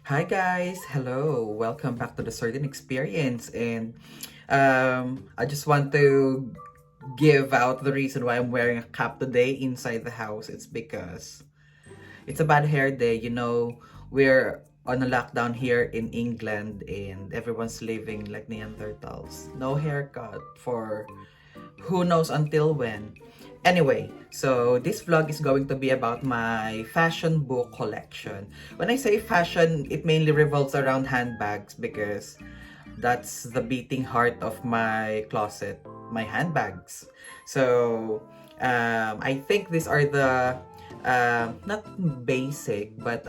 Hi guys, hello, welcome back to the Certain Experience, and I just want to give out the reason why I'm wearing a cap today inside the house. It's because it's a bad hair day. We're on a lockdown here in England, and everyone's living like Neanderthals. No haircut for who knows until when. Anyway, so this vlog is going to be about my fashion book collection. When I say fashion, it mainly revolves around handbags because that's the beating heart of my closet, my handbags. So, I think these are the not basic, but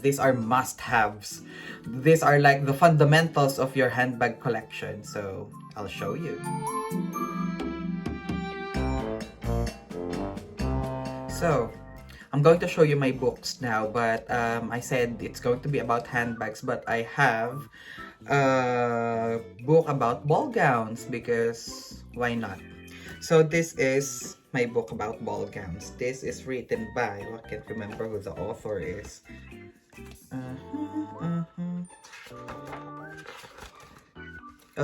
these are must-haves. These are like the fundamentals of your handbag collection. So, I'll show you. So, I'm going to show you my books now, but I said it's going to be about handbags, but I have a book about ball gowns because why not? So this is my book about ball gowns. This is written by, I can't remember who the author is. Uh-huh, uh-huh.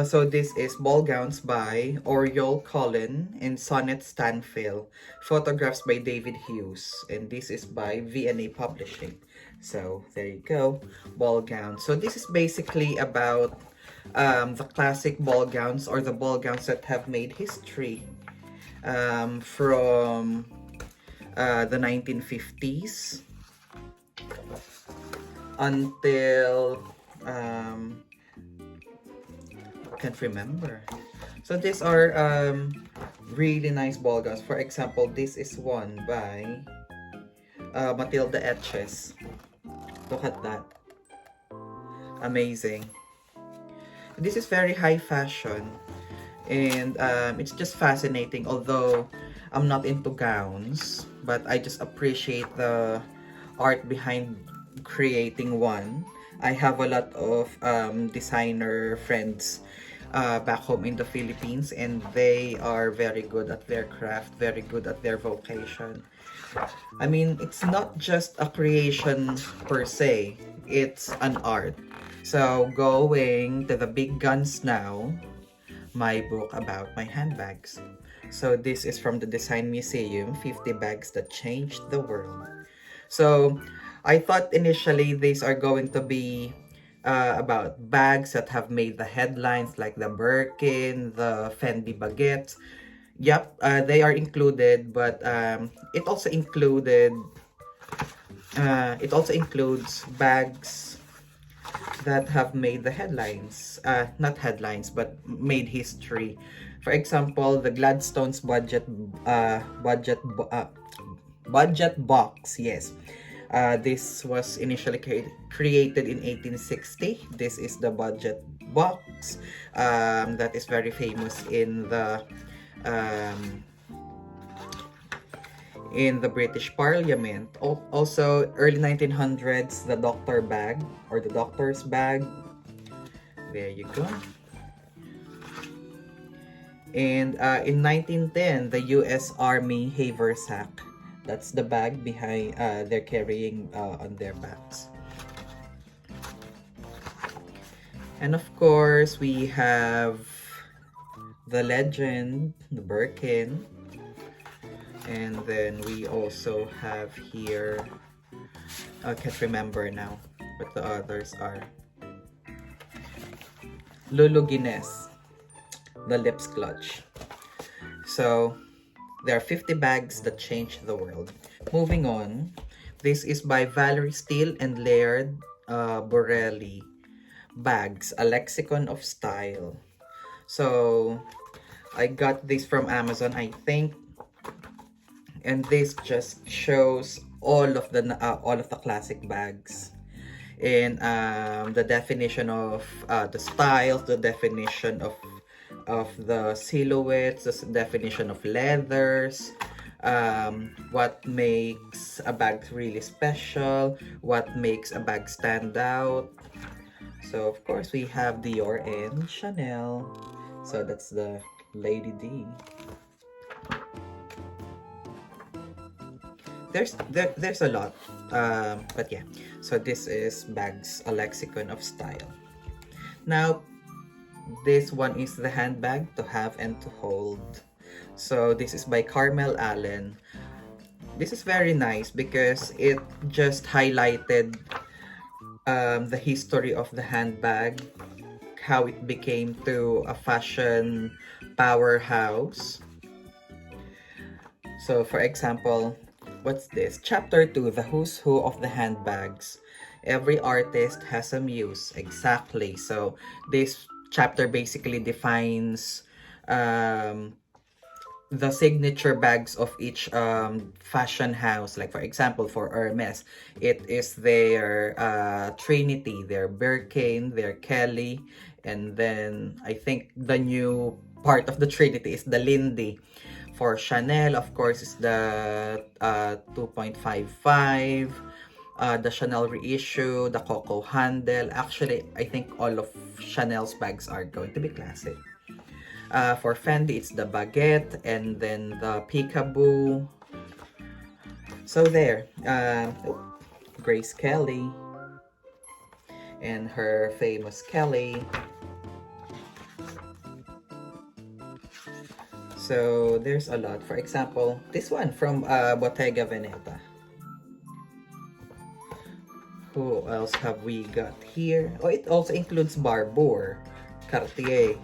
So this is Ball Gowns by Oriole Collin and Sonnet Stanfill. Photographs by David Hughes. And this is by V&A Publishing. So there you go. Ball gowns. So this is basically about the classic ball gowns or the ball gowns that have made history from the 1950s until can't remember. So these are really nice ball gowns. For example, this is one by Matilda Etches. Look at that. Amazing. This is very high fashion. And it's just fascinating. Although I'm not into gowns, but I just appreciate the art behind creating one. I have a lot of designer friends back home in the Philippines, and they are very good at their craft, very good at their vocation. I mean, it's not just a creation per se, it's an art. So, going to the big guns now, my book about my handbags. So, this is from the Design Museum, 50 Bags That Changed the World. So, I thought initially these are going to be about bags that have made the headlines like the Birkin, the Fendi Baguette. Yep, they are included, but it also includes bags that have made the headlines, not headlines, but made history. For example, the Gladstone's budget box. Yes, this was initially created in 1860. This is the budget box that is very famous um, in the British Parliament. Also, early 1900s, the doctor bag or the doctor's bag. There you go. And in 1910, the U.S. Army haversack. That's the bag behind they're carrying on their backs. And of course, we have the legend, the Birkin. And then we also have here, I can't remember now what the others are. Lulu Guinness, the lips clutch. So there are 50 bags that changed the world. Moving on, this is by Valerie Steele and Laird Borelli. Bags, a lexicon of style. So I got this from Amazon, I think, and this just shows all of the classic bags and the definition of the styles, the definition of the silhouettes, the definition of leathers, what makes a bag really special, what makes a bag stand out. So of course we have Dior and Chanel. So that's the Lady D. there's a lot, but yeah. So this is Bags, a lexicon of style. Now, this one is the handbag to have and to hold. So this is by Carmel Allen. This is very nice because it just highlighted the history of the handbag, how it became to a fashion powerhouse. So for example, what's this? Chapter 2, the who's who of the handbags. Every artist has a muse. Exactly. So this chapter basically defines um, the signature bags of each fashion house. Like for example, for Hermes, it is their Trinity, their Birkin, their Kelly, and then I think the new part of the Trinity is the Lindy. For Chanel, of course, is the 2.55. The Chanel reissue, the Coco handle. Actually, I think all of Chanel's bags are going to be classic. For Fendi, it's the Baguette and then the Peekaboo. So there, Grace Kelly and her famous Kelly. So there's a lot. For example, this one from Bottega Veneta. Who else have we got here? Oh, it also includes Barbour, Cartier,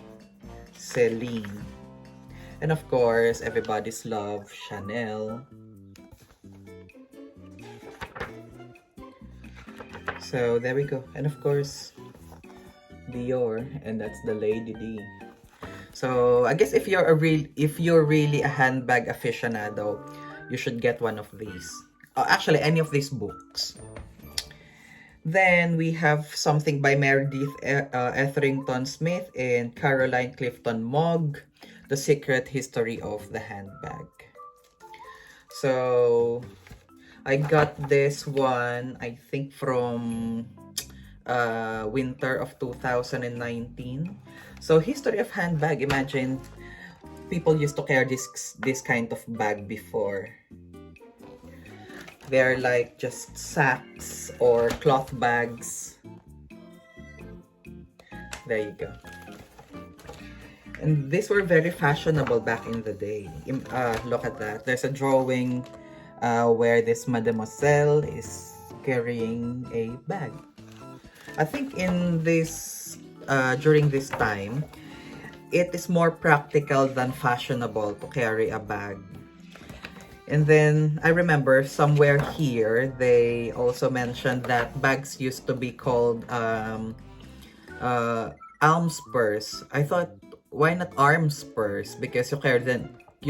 Celine, and of course, everybody's love, Chanel. So there we go. And of course, Dior, and that's the Lady D. So I guess if you're really a handbag aficionado, you should get one of these. Actually, any of these books. Then we have something by Meredith Etherington Smith and Caroline Clifton Mogg, The Secret History of the Handbag. So I got this one, I think from winter of 2019. So history of handbag, imagine people used to carry this kind of bag before. They're like just sacks or cloth bags. There you go. And these were very fashionable back in the day. Look at that. There's a drawing where this mademoiselle is carrying a bag. I think in this during this time, it is more practical than fashionable to carry a bag. And then I remember somewhere here they also mentioned that bags used to be called alms purse. I thought, why not arms purse? Because you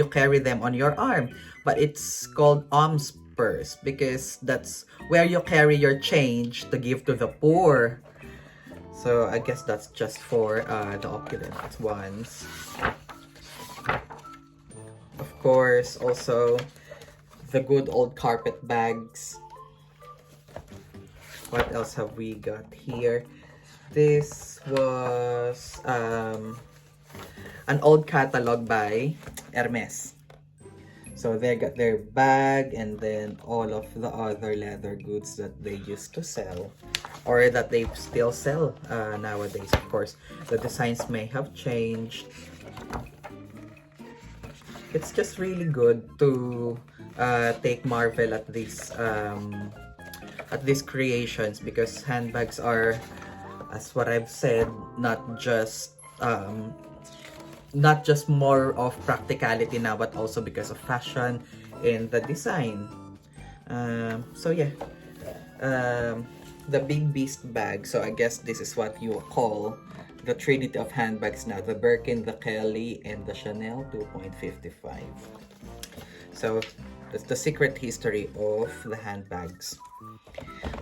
carry them on your arm. But it's called alms purse because that's where you carry your change to give to the poor. So I guess that's just for the opulent ones. Of course, also the good old carpet bags. What else have we got here? This was an old catalog by Hermes. So they got their bag and then all of the other leather goods that they used to sell or that they still sell nowadays. Of course, the designs may have changed. It's just really good to take marvel at these creations because handbags are, as what I've said, not just more of practicality now, but also because of fashion and the design. So yeah, the big beast bag. So I guess this is what you call the trinity of handbags now: the Birkin, the Kelly, and the Chanel 2.55. So that's the secret history of the handbags.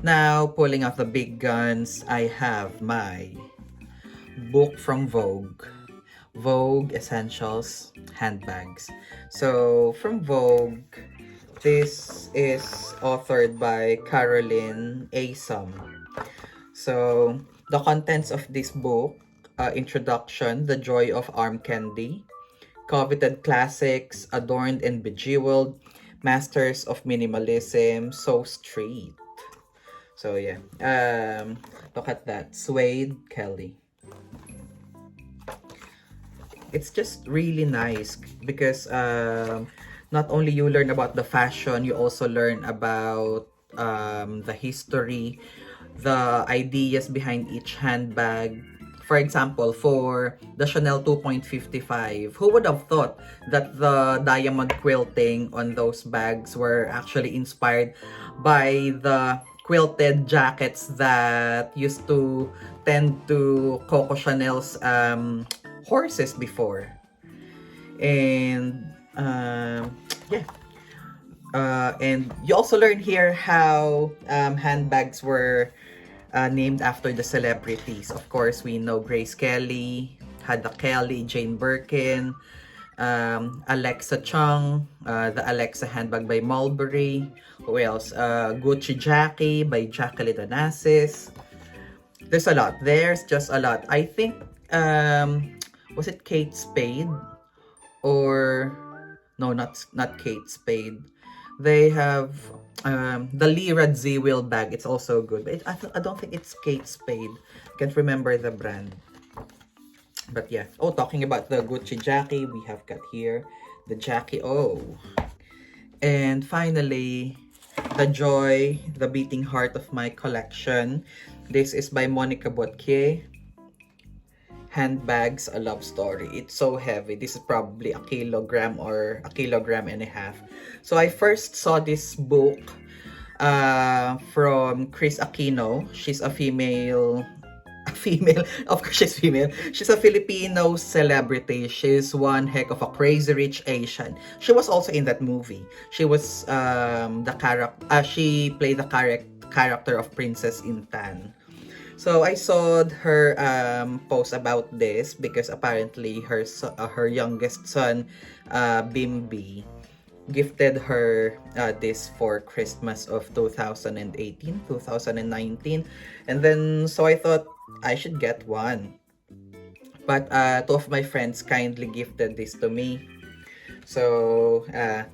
Now, pulling out the big guns, I have my book from Vogue. Vogue Essentials Handbags. So, from Vogue, this is authored by Caroline Asum. So, the contents of this book, introduction, The Joy of Arm Candy, coveted classics, adorned and bejeweled, Masters of minimalism, so street. So yeah, look at that, suede Kelly. It's just really nice because not only you learn about the fashion, you also learn about the history, the ideas behind each handbag. For example, for the Chanel 2.55, who would have thought that the diamond quilting on those bags were actually inspired by the quilted jackets that used to tend to Coco Chanel's horses before. And yeah, and you also learn here how handbags were named after the celebrities. Of course, we know Grace Kelly, Hada Kelly, Jane Birkin, Alexa Chung, the Alexa handbag by Mulberry. Who else? Gucci Jackie by Jacqueline Onassis. There's a lot. There's just a lot. I think, was it Kate Spade? Or, no, not Kate Spade. They have the Lira Z Wheel bag. It's also good. But I don't think it's Kate Spade. Can't remember the brand. But yeah. Oh, talking about the Gucci Jackie, we have got here the Jackie O. And finally, the joy, the beating heart of my collection. This is by Monica Bottier. Handbags, a love story. It's so heavy. This is probably a kilogram or a kilogram and a half. So I first saw this book from Chris Aquino. She's a female, of course she's female. She's a Filipino celebrity. She's one heck of a crazy rich Asian. She was also in that movie. She was the character. She played the character of Princess Intan. So I saw her post about this because apparently her youngest son, Bimbi, gifted her this for Christmas of 2018, 2019. And then, so I thought I should get one. But two of my friends kindly gifted this to me. So,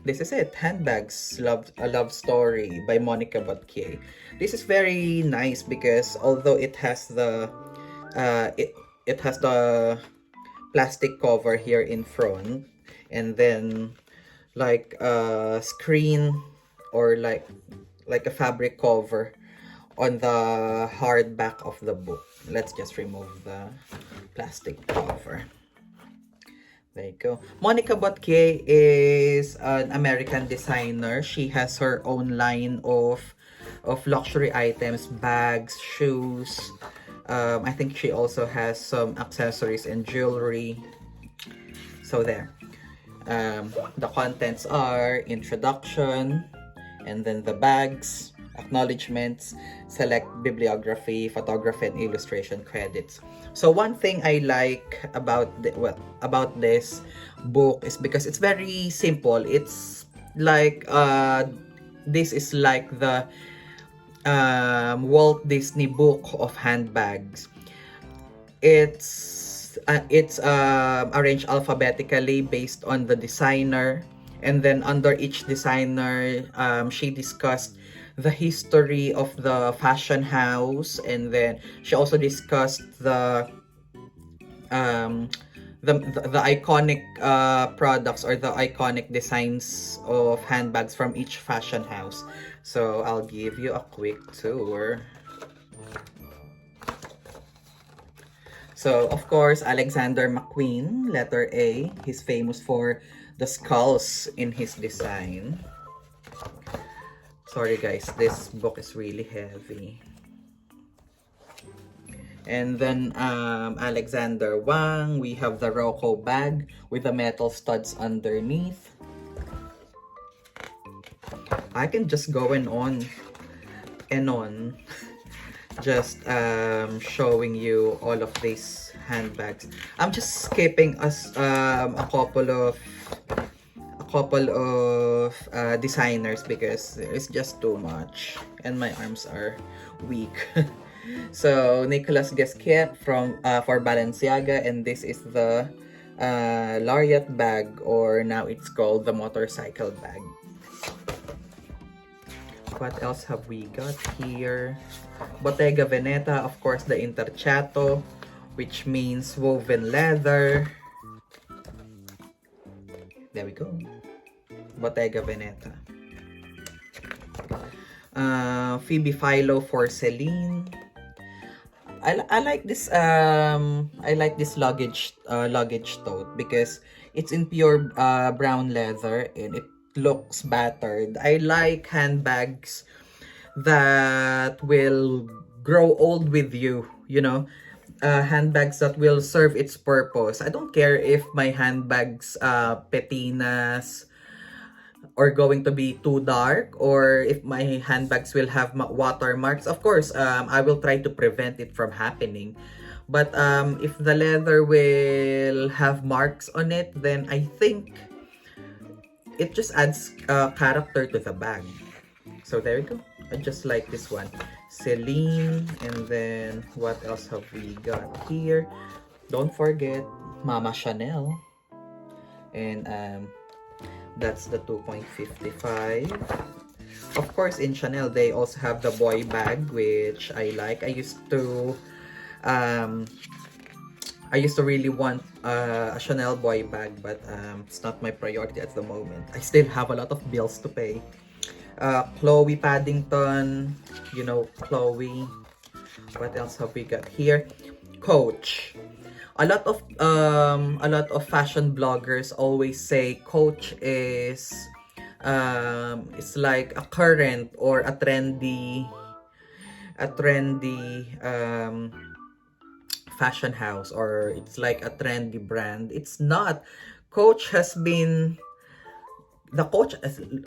this is it. Handbags, a love story by Monica Bottier. This is very nice because although it has the it has the plastic cover here in front, and then like a screen or like a fabric cover on the hard back of the book. Let's just remove the plastic cover. There you go. Monica Bottier is an American designer. She has her own line of luxury items, bags, shoes. I think she also has some accessories and jewelry. So there. The contents are introduction, and then the bags, acknowledgements, select bibliography, photography, and illustration credits. So one thing I like about this book is because it's very simple. It's like this is like the Walt Disney book of handbags. It's arranged alphabetically based on the designer, and then under each designer, she discussed the history of the fashion house, and then she also discussed the iconic products or the iconic designs of handbags from each fashion house. So I'll give you a quick tour. So of course, Alexander McQueen, letter A. He's famous for the skulls in his design. Sorry guys, this book is really heavy. And then Alexander Wang, we have the Rocco bag with the metal studs underneath. I can just go on just showing you all of these handbags. I'm just skipping a couple of designers because it's just too much and my arms are weak. So Nicolas Gasquet for Balenciaga, and this is the Lariat bag, or now it's called the motorcycle bag. What else have we got here? Bottega Veneta, of course, the Interchato, which means woven leather. There we go. Bottega Veneta. Phoebe Philo for Celine. I like this luggage tote because it's in pure brown leather and it looks battered. I like handbags that will grow old with you, you know. Handbags that will serve its purpose. I don't care if my handbags petinas or going to be too dark, or if my handbags will have watermarks. Of course, I will try to prevent it from happening. But if the leather will have marks on it, then I think it just adds character to the bag. So there you go. I just like this one. Celine, and then what else have we got here? Don't forget Mama Chanel. And that's the 2.55. Of course, in Chanel, they also have the boy bag, which I like. I used to really want a Chanel boy bag, but it's not my priority at the moment. I still have a lot of bills to pay. Chloe Paddington, you know, Chloe. What else have we got here? Coach. A lot of fashion bloggers always say Coach is it's like a current or a trendy fashion house, or it's like a trendy brand. It's not. Coach has been the Coach,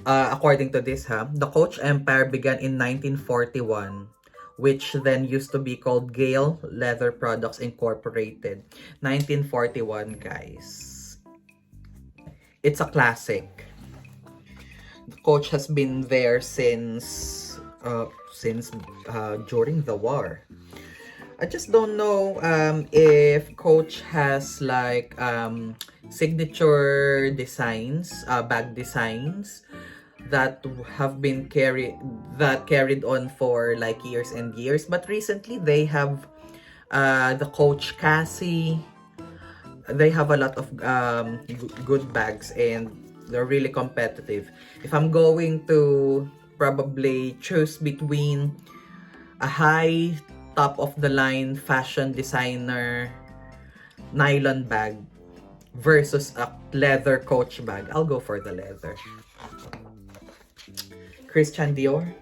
according to this, the Coach empire began in 1941, which then used to be called Gale Leather Products Incorporated. 1941, guys. It's a classic. The Coach has been there since during the war. I just don't know if Coach has like signature designs, bag designs that have been carried on for like years and years. But recently they have the Coach Cassie. They have a lot of good bags and they're really competitive. If I'm going to probably choose between a high top of the line fashion designer nylon bag versus a leather Coach bag, I'll go for the leather. Christian Dior.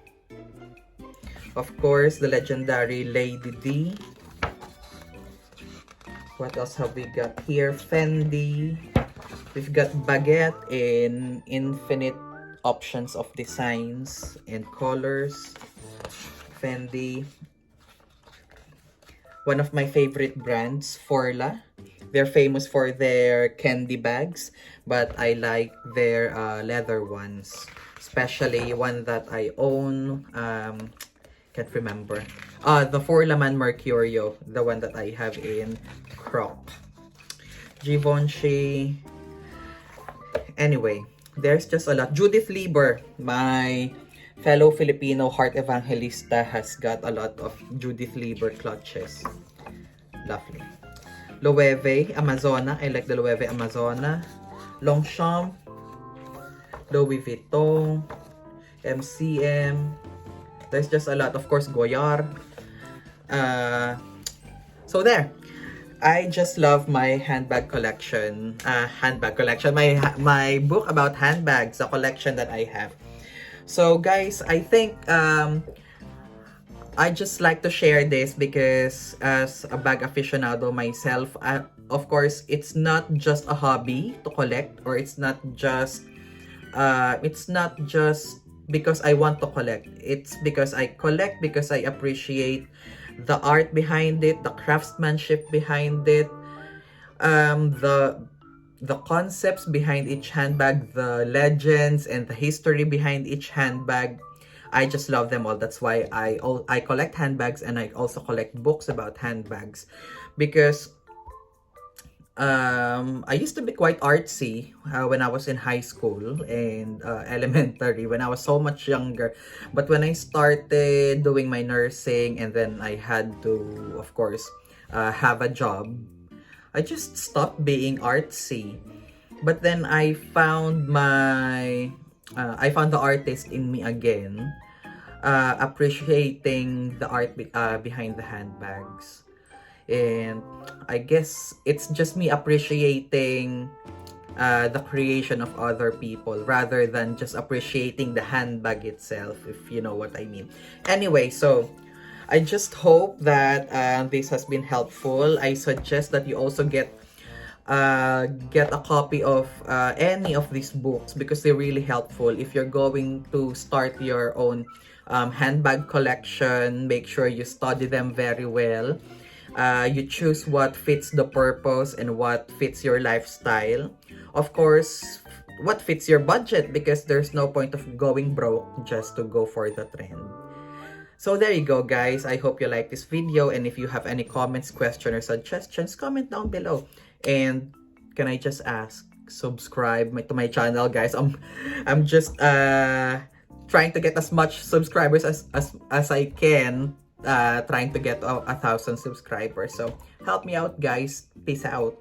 Of course, the legendary Lady D. What else have we got here? Fendi. We've got Baguette in infinite options of designs and colors. Fendi. One of my favorite brands, Forla. They're famous for their candy bags, but I like their leather ones. Especially one that I own. Can't remember. The Forlaman Mercurio, the one that I have in Croc. Givenchy. Anyway, there's just a lot. Judith Lieber, my fellow Filipino heart evangelista, has got a lot of Judith Lieber clutches. Lovely. Loewe Amazona. I like the Loewe Amazona. Longchamp. Louis Vuitton. MCM. There's just a lot. Of course, Goyard. So there. I just love my handbag collection. Handbag collection. My book about handbags. The collection that I have. So guys, I think I just like to share this because as a bag aficionado myself, of course, it's not just a hobby to collect, or it's not just because I want to collect. It's because I collect because I appreciate the art behind it, the craftsmanship behind it, the concepts behind each handbag, the legends and the history behind each handbag. I just love them all. That's why I collect handbags, and I also collect books about handbags, because I used to be quite artsy when I was in high school and elementary, when I was so much younger. But when I started doing my nursing and then I had to, of course, have a job, I just stopped being artsy. But then I found the artist in me again, appreciating the art behind the handbags. And I guess it's just me appreciating the creation of other people rather than just appreciating the handbag itself, if you know what I mean. Anyway, so I just hope that this has been helpful. I suggest that you also get a copy of any of these books because they're really helpful if you're going to start your own handbag collection. Make sure you study them very well. You choose what fits the purpose and what fits your lifestyle. Of course, what fits your budget, because there's no point of going broke just to go for the trend. So there you go, guys. I hope you like this video, and if you have any comments, questions, or suggestions, comment down below. And can I just ask, subscribe to my channel, guys. I'm just trying to get as much subscribers as I can. Trying to get 1,000 subscribers. So help me out, guys. Peace out.